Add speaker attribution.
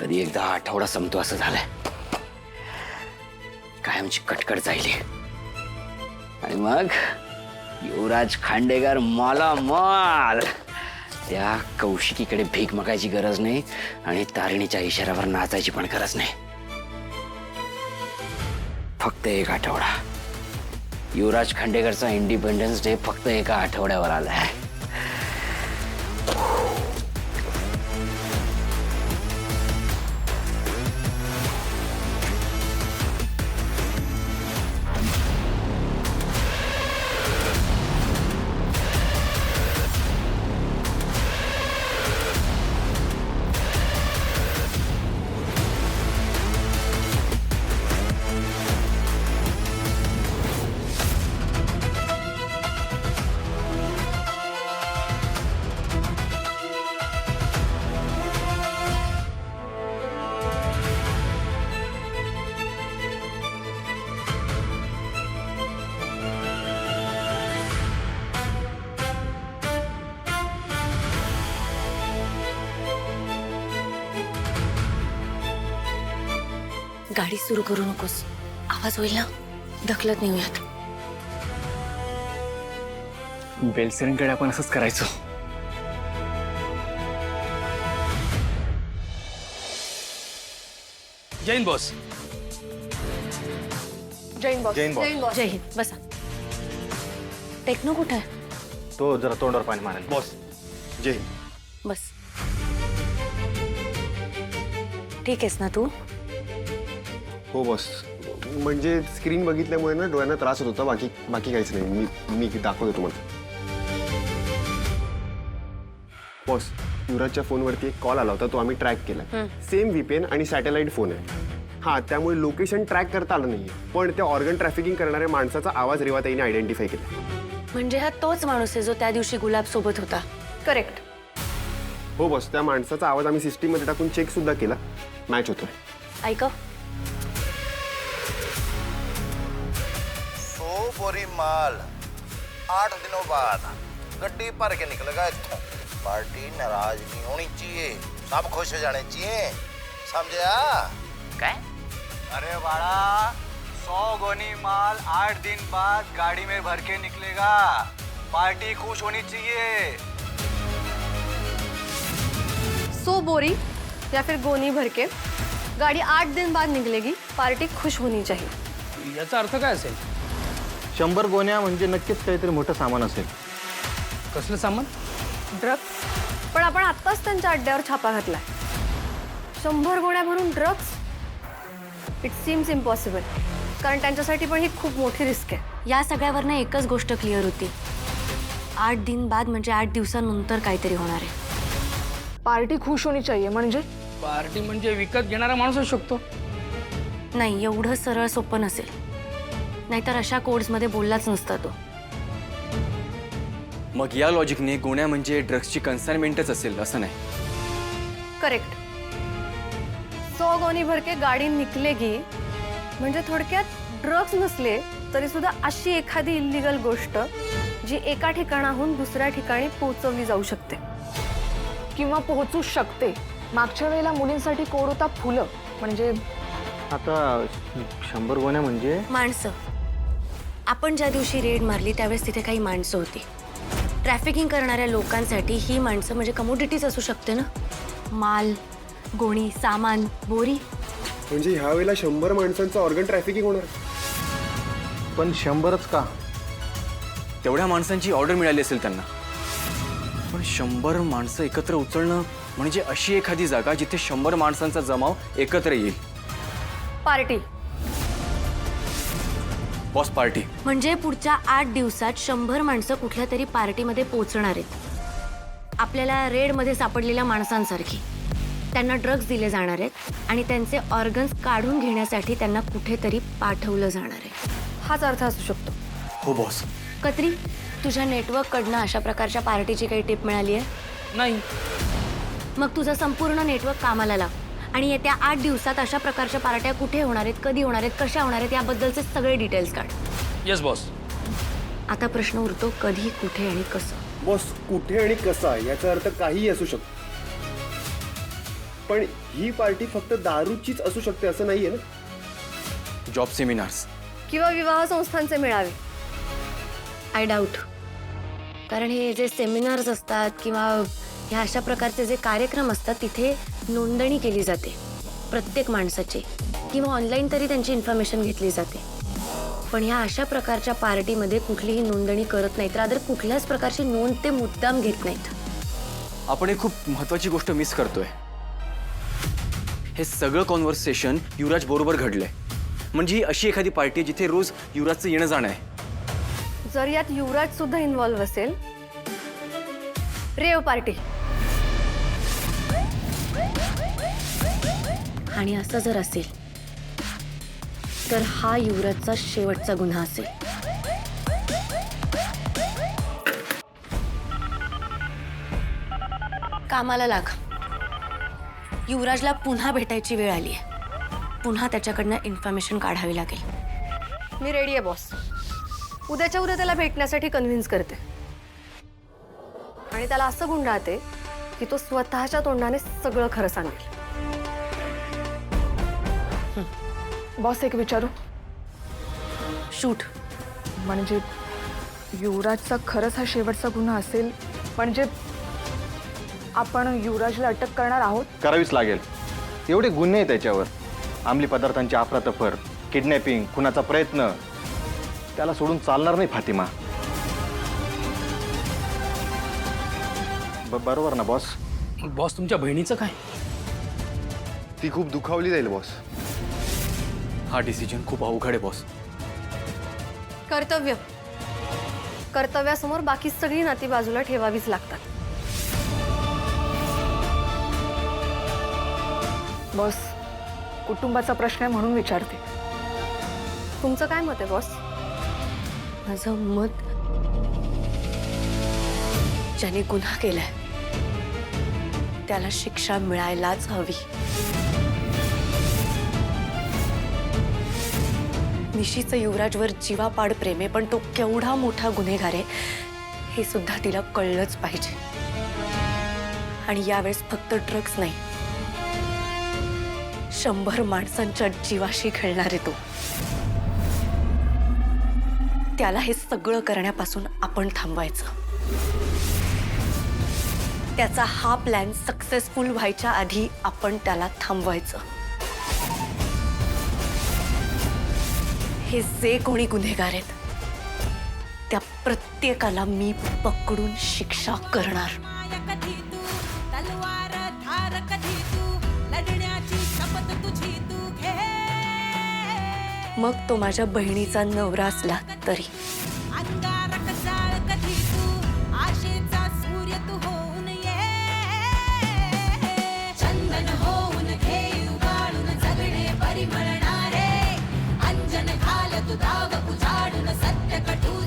Speaker 1: कधी एकदा आठवडा संपतो असं झालंय. कायमची कटकट जाईल आणि मग युवराज खांडेकर मालामाल. त्या कौशिकीकडे भीक मागायची गरज नाही आणि तारिणीच्या इशाऱ्यावर नाचायची पण गरज नाही. फक्त एक आठवडा. युवराज खांडेकरचा इंडिपेंडन्स डे फक्त एका आठवड्यावर आलाय.
Speaker 2: गाडी सुरू करू नकोस, आवाज होईल ना. ढकलत नेऊयात.
Speaker 3: बेलसरींकडे आपण असंच करायचो. Jain boss.
Speaker 4: Jain boss.
Speaker 5: Jain boss.
Speaker 2: जय हिंद. बसा. टेक्नो कुठे आहे?
Speaker 5: तो जरा तोंडावर पाणी मारेल. बॉस जय हिंद.
Speaker 2: बस. ठीक आहेस ना तू?
Speaker 5: हो बॉस. म्हणजे स्क्रीन बघितल्यामुळे ना डोळ्यांना त्रास होत होता. बाकी काहीच नाही. मी दाखवतो तुम्हाला. बॉस युवराजच्या फोनवरती एक कॉल आला होता. तो आम्ही ट्रॅक केला. सेम व्हीपीएन आणि सॅटेलाइट फोन आहे. हा त्यामुळे लोकेशन ट्रॅक करता आलं नाहीये. पण त्या ऑर्गन ट्रॅफिकिंग करणाऱ्या माणसाचा आवाज रेवाताईने आयडेंटिफाय केला.
Speaker 2: म्हणजे हा तोच माणूस आहे जो त्या दिवशी गुलाब सोबत होता.
Speaker 4: करेक्ट.
Speaker 5: हो बॉस. त्या माणसाचा आवाज आम्ही सिस्टीम मध्ये टाकून चेक सुद्धा केला. मॅच होतोय.
Speaker 2: ऐक.
Speaker 6: सो बोरी माल 8 दिनों बाद गड्डी भर के निकलेगा इत्थों. पार्टी नाराज नहीं होनी चाहिए. सब खुश हो जाने चाहिए. समझा?
Speaker 2: काय?
Speaker 7: अरे बाड़ा 100 गोनी माल 8 दिन बाद गाड़ी में भर के निकलेगा. पार्टी खुश होनी चाहिए.
Speaker 4: सो बोरी या फिर गोनी भर के गाड़ी 8 दिन बाद निकलेगी. पार्टी खुश होनी चाहिए.
Speaker 3: याचा अर्थ काय असेल?
Speaker 5: 100 गोण्या म्हणजे नक्कीच काहीतरी मोठं सामान असेल.
Speaker 3: कसलं सामान?
Speaker 4: ड्रग्स. पण आपण आत्ताच त्यांच्या अड्ड्यावर छापा घातलाय. 100 गोण्या भरून ड्रग्स. It seems impossible. कारण त्यांच्यासाठी पण ही खूप मोठी रिस्क आहे.
Speaker 2: या सगळ्यावरनं एकच गोष्ट क्लिअर होती. 8 दिन बाद म्हणजे 8 दिवसानंतर काहीतरी होणार आहे.
Speaker 4: पार्टी खुश होनी चाहिए म्हणजे
Speaker 3: पार्टी म्हणजे विकत घेणारा माणूस असू शकतो.
Speaker 2: नाही, एवढं सरळ सोपं नसेल. नाहीतर अशा कोड्समध्ये बोललाच नसता तो.
Speaker 8: मग या लॉजिकने गोण्या म्हणजे ड्रग्सची कन्साइनमेंटच असेल असं नाही.
Speaker 4: करेक्ट. 100 गोनी भर के गाडी निकलेगी म्हणजे थोडक्यात ड्रग्स नसले तरी सुद्धा अशी एखादी इल्लीगल गोष्ट जी एका ठिकाणाहून दुसऱ्या ठिकाणी पोहोचवली जाऊ शकते किंवा पोहोचू शकते. मागच्या वेळेला मुलींसाठी कोड होता फुलं. म्हणजे
Speaker 5: आता 100 गोण्या म्हणजे
Speaker 2: माणसं. आपण ज्या दिवशी रेड मारली त्यावेळेस तिथे काही माणसं होती. ट्रॅफिकिंग करणाऱ्या लोकांसाठी ही माणसं म्हणजे कमोडिटीज असू शकते ना. माल, गोणी, सामान, बोरी.
Speaker 5: म्हणजे ह्या वेळेला 100 माणसांचं ऑर्गन ट्रॅफिकिंग होणार.
Speaker 8: पण 100च का? तेवढ्या माणसांची ऑर्डर मिळाली असेल त्यांना. पण 100 माणसं एकत्र उचलणं म्हणजे अशी एखादी जागा जिथे 100 माणसांचा जमाव एकत्र येईल.
Speaker 4: पार्टी.
Speaker 8: Boss party.
Speaker 2: म्हणजे पुढच्या 8 दिवसात 100 माणसं कुठल्या तरी पार्टीमध्ये पोहोचणार आहेत. आपल्याला रेडमध्ये सापडलेल्या माणसांसारखी. त्यांना ड्रग्ज दिले जाणार आहेत आणि त्यांचे ऑर्गन्स काढून घेण्यासाठी त्यांना कुठेतरी पाठवलं जाणार आहे.
Speaker 4: हाच अर्थ असू शकतो.
Speaker 8: हो बॉस.
Speaker 2: कत्री, तुझ्या नेटवर्ककडनं अशा प्रकारच्या पार्टीची काही टिप मिळाली आहे?
Speaker 3: नाही.
Speaker 2: मग तुझं संपूर्ण नेटवर्क कामाला लाव आणि येत्या 8 दिवसात अशा प्रकारच्या पार्ट्या कुठे होणार आहेत, कधी होणार आहेत, कशा होणार आहेत याबद्दलचे सगळे डिटेल्स काढ.
Speaker 3: Yes boss.
Speaker 2: आता प्रश्न उरतो कधी, कुठे आणि कसं.
Speaker 5: बॉस कुठे आणि कसा याचा अर्थ काहीही असू शकतो. पण ही पार्टी फक्त दारूचीच असू शकते असं नाहीये ना.
Speaker 8: Job seminars.
Speaker 4: किंवा विवाह संस्थांचे मेळावे.
Speaker 2: I doubt. कारण हे जे सेमिनार्स असतात किंवा ह्या अशा प्रकारचे जे कार्यक्रम असतात तिथे नोंदणी केली जाते प्रत्येक माणसाची, किंवा ऑनलाईन तरी त्यांची इन्फॉर्मेशन घेतली जाते. पण ह्या अशा प्रकारच्या पार्टीमध्ये कुठलीही नोंदणी करत नाहीत, रादर कुठल्याच प्रकारची नोंद ते मुद्दाम घेत नाहीत.
Speaker 8: आपण एक खूप महत्वाची गोष्ट मिस करतोय. हे सगळं कॉन्व्हर्सेशन युवराज बरोबर घडलंय. म्हणजे ही अशी एखादी पार्टी आहे जिथे रोज युवराजचं येणं जाणं आहे.
Speaker 4: जर यात युवराज सुद्धा इन्व्हॉल्व्ह असेल, रेव पार्टी.
Speaker 2: आणि असं जर असेल तर हा युवराजचा शेवटचा गुन्हा असेल. कामाला लाग. युवराजला पुन्हा भेटायची वेळ आली आहे. पुन्हा त्याच्याकडनं इन्फॉर्मेशन काढावी लागेल.
Speaker 4: मी रेडी आहे बॉस. उद्याच्या उद्या त्याला भेटण्यासाठी कन्व्हिन्स करते आणि त्याला असं गुंडाळते की तो स्वतःच्या तोंडाने सगळं खरं सांगेल.
Speaker 9: बॉस एक विचारू.
Speaker 2: शूट.
Speaker 9: म्हणजे युवराजचा खरंच हा शेवटचा गुन्हा असेल, म्हणजे आपण युवराजला अटक करणार आहोत?
Speaker 7: करावीच लागेल. एवढे गुन्हे आहेत त्याच्यावर. अंमली पदार्थांची अफरातफर, किडनॅपिंग, खुनाचा प्रयत्न. त्याला सोडून चालणार नाही फातिमा. बरोबर ना बॉस?
Speaker 3: बॉस तुमच्या बहिणीचं काय?
Speaker 5: ती खूप दुखावली जाईल बॉस.
Speaker 8: हा डिसिजन खूप अवघड आहे बॉस.
Speaker 4: कर्तव्य. कर्तव्यासमोर बाकी सगळी नाती बाजूला ठेवावीच लागतात.
Speaker 9: बॉस, कुटुंबाचा प्रश्न आहे म्हणून विचारते.
Speaker 4: तुमचं काय मत आहे बॉस?
Speaker 2: माझं मत, ज्याने गुन्हा केलाय त्याला शिक्षा मिळायलाच हवी. निशीचं युवराजवर जीवापाड प्रेम आहे, पण तो केवढा मोठा गुन्हेगार आहे हे सुद्धा तिला कळलंच पाहिजे. आणि यावेळेस फक्त ड्रग्स नाही, 100 माणसांच्या जीवाशी खेळणार आहे तो. त्याला हे सगळं करण्यापासून आपण थांबवायचं. त्याचा हा प्लॅन सक्सेसफुल व्हायच्या आधी आपण त्याला थांबवायचं. हे जे कोणी गुन्हेगार आहेत त्या प्रत्येकाला मी पकडून शिक्षा करणार. मग तो माझ्या बहिणीचा नवरा असला तरी.
Speaker 10: चंदन होऊन घेऊ गाळून जगणे परिमळणारे. अंजन घाल तू दाग उजाडून सत्य कटू